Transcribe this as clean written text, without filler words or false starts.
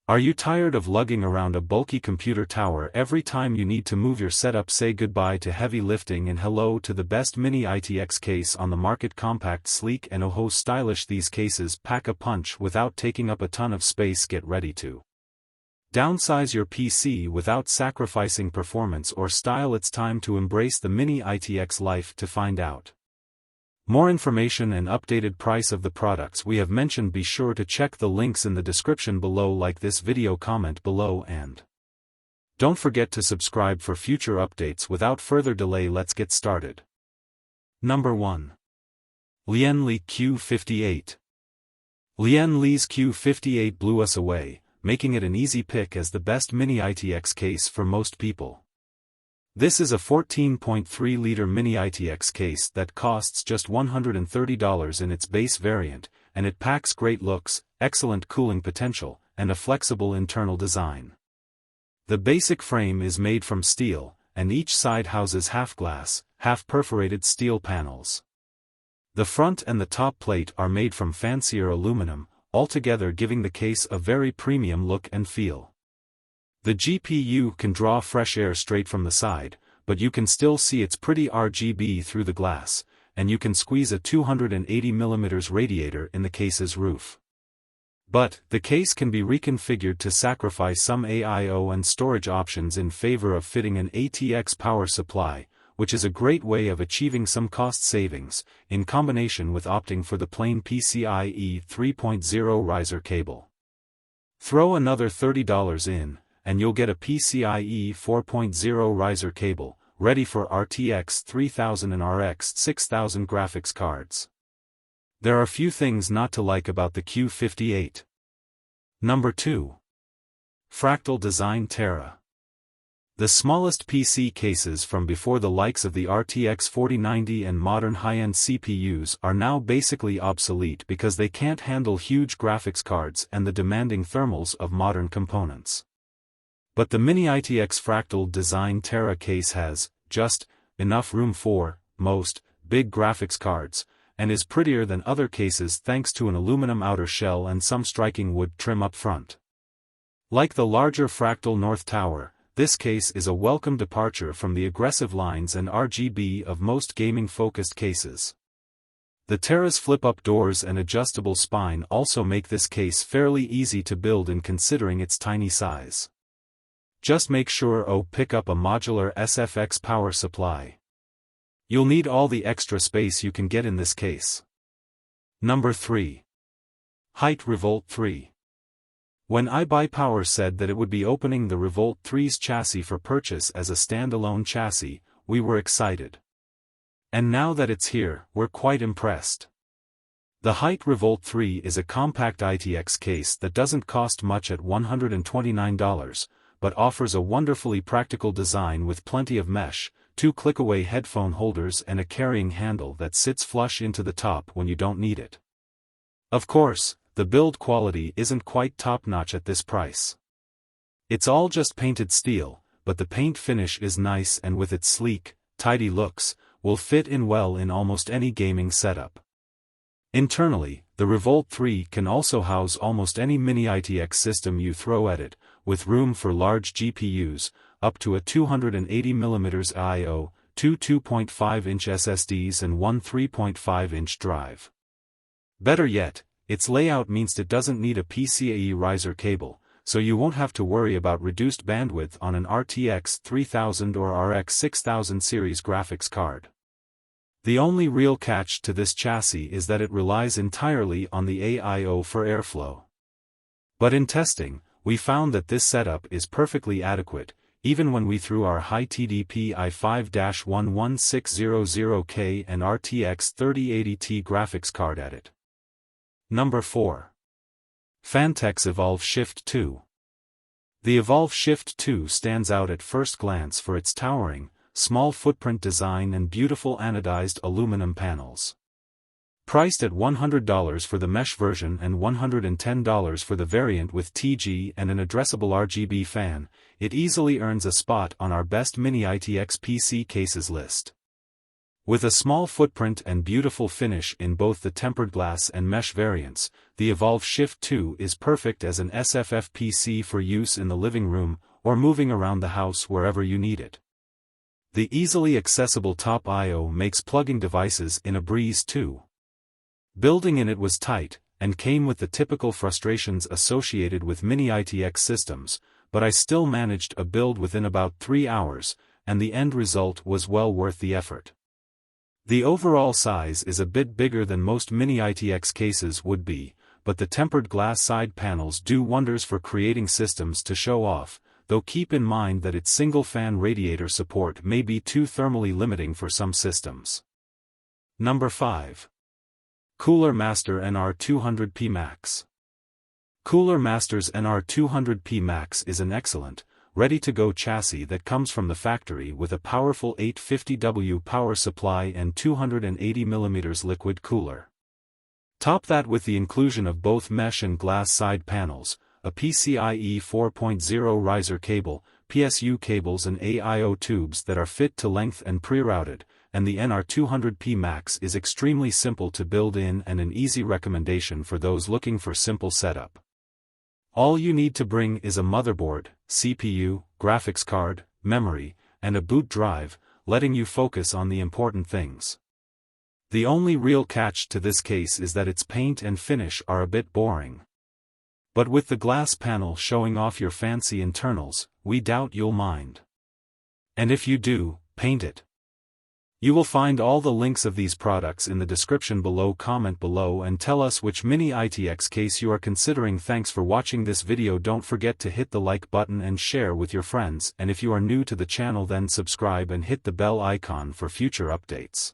Are you tired of lugging around a bulky computer tower every time you need to move your setup? Say goodbye to heavy lifting and hello to the best Mini ITX case on the market. Compact, sleek and oh stylish, these cases pack a punch without taking up a ton of space. Get ready to downsize your PC without sacrificing performance or style. It's time to embrace the Mini ITX life. To find out more information and updated price of the products we have mentioned, be sure to check the links in the description below. Like this video, comment below, and don't forget to subscribe for future updates. Without further delay, let's get started. Number 1. Lian Li Q58. Lian Li's Q58 blew us away, making it an easy pick as the best Mini ITX case for most people. This is a 14.3-liter Mini ITX case that costs just $130 in its base variant, and it packs great looks, excellent cooling potential, and a flexible internal design. The basic frame is made from steel, and each side houses half-glass, half-perforated steel panels. The front and the top plate are made from fancier aluminum, altogether giving the case a very premium look and feel. The GPU can draw fresh air straight from the side, but you can still see its pretty RGB through the glass, and you can squeeze a 280mm radiator in the case's roof. But the case can be reconfigured to sacrifice some AIO and storage options in favor of fitting an ATX power supply, which is a great way of achieving some cost savings, in combination with opting for the plain PCIe 3.0 riser cable. Throw another $30 in, and you'll get a PCIe 4.0 riser cable, ready for RTX 3000 and RX 6000 graphics cards. There are few things not to like about the Q58. Number 2. Fractal Design Terra. The smallest PC cases from before, the likes of the RTX 4090 and modern high-end CPUs, are now basically obsolete because they can't handle huge graphics cards and the demanding thermals of modern components. But the Mini ITX Fractal Design Terra case has just enough room for most big graphics cards, and is prettier than other cases thanks to an aluminum outer shell and some striking wood trim up front. Like the larger Fractal North Tower, this case is a welcome departure from the aggressive lines and RGB of most gaming-focused cases. The Terra's flip-up doors and adjustable spine also make this case fairly easy to build in considering its tiny size. Just make sure to pick up a modular SFX power supply. You'll need all the extra space you can get in this case. Number 3. Hyte Revolt 3. When iBuyPower said that it would be opening the Revolt 3's chassis for purchase as a standalone chassis, we were excited. And now that it's here, we're quite impressed. The Hyte Revolt 3 is a compact ITX case that doesn't cost much at $129, but offers a wonderfully practical design with plenty of mesh, 2 click-away headphone holders and a carrying handle that sits flush into the top when you don't need it. Of course, the build quality isn't quite top-notch at this price. It's all just painted steel, but the paint finish is nice, and with its sleek, tidy looks, will fit in well in almost any gaming setup. Internally, the Revolt 3 can also house almost any Mini ITX system you throw at it, with room for large GPUs, up to a 280mm I/O, 2 2.5-inch SSDs and one 3.5-inch drive. Better yet, its layout means it doesn't need a PCIe riser cable, so you won't have to worry about reduced bandwidth on an RTX 3000 or RX 6000 series graphics card. The only real catch to this chassis is that it relies entirely on the AIO for airflow. But in testing, we found that this setup is perfectly adequate, even when we threw our high TDP i5-11600K and RTX 3080 graphics card at it. Number 4. Fantex Evolv Shift 2. The Evolv Shift 2 stands out at first glance for its towering, small footprint design and beautiful anodized aluminum panels. Priced at $100 for the mesh version and $110 for the variant with TG and an addressable RGB fan, it easily earns a spot on our best Mini ITX PC cases list. With a small footprint and beautiful finish in both the tempered glass and mesh variants, the Evolv Shift 2 is perfect as an SFF PC for use in the living room or moving around the house wherever you need it. The easily accessible top I/O makes plugging devices in a breeze too. Building in it was tight, and came with the typical frustrations associated with Mini ITX systems, but I still managed a build within about 3 hours, and the end result was well worth the effort. The overall size is a bit bigger than most Mini ITX cases would be, but the tempered glass side panels do wonders for creating systems to show off, though keep in mind that its single-fan radiator support may be too thermally limiting for some systems. Number 5. Cooler Master NR200P Max. Cooler Master's NR200P Max is an excellent, ready-to-go chassis that comes from the factory with a powerful 850W power supply and 280mm liquid cooler. Top that with the inclusion of both mesh and glass side panels, a PCIe 4.0 riser cable, PSU cables and AIO tubes that are fit to length and pre-routed, and the NR200P Max is extremely simple to build in and an easy recommendation for those looking for simple setup. All you need to bring is a motherboard, CPU, graphics card, memory, and a boot drive, letting you focus on the important things. The only real catch to this case is that its paint and finish are a bit boring. But with the glass panel showing off your fancy internals, we doubt you'll mind. And if you do, paint it. You will find all the links of these products in the description below. Comment below and tell us which Mini ITX case you are considering. Thanks for watching this video. Don't forget to hit the like button and share with your friends, and if you are new to the channel then subscribe and hit the bell icon for future updates.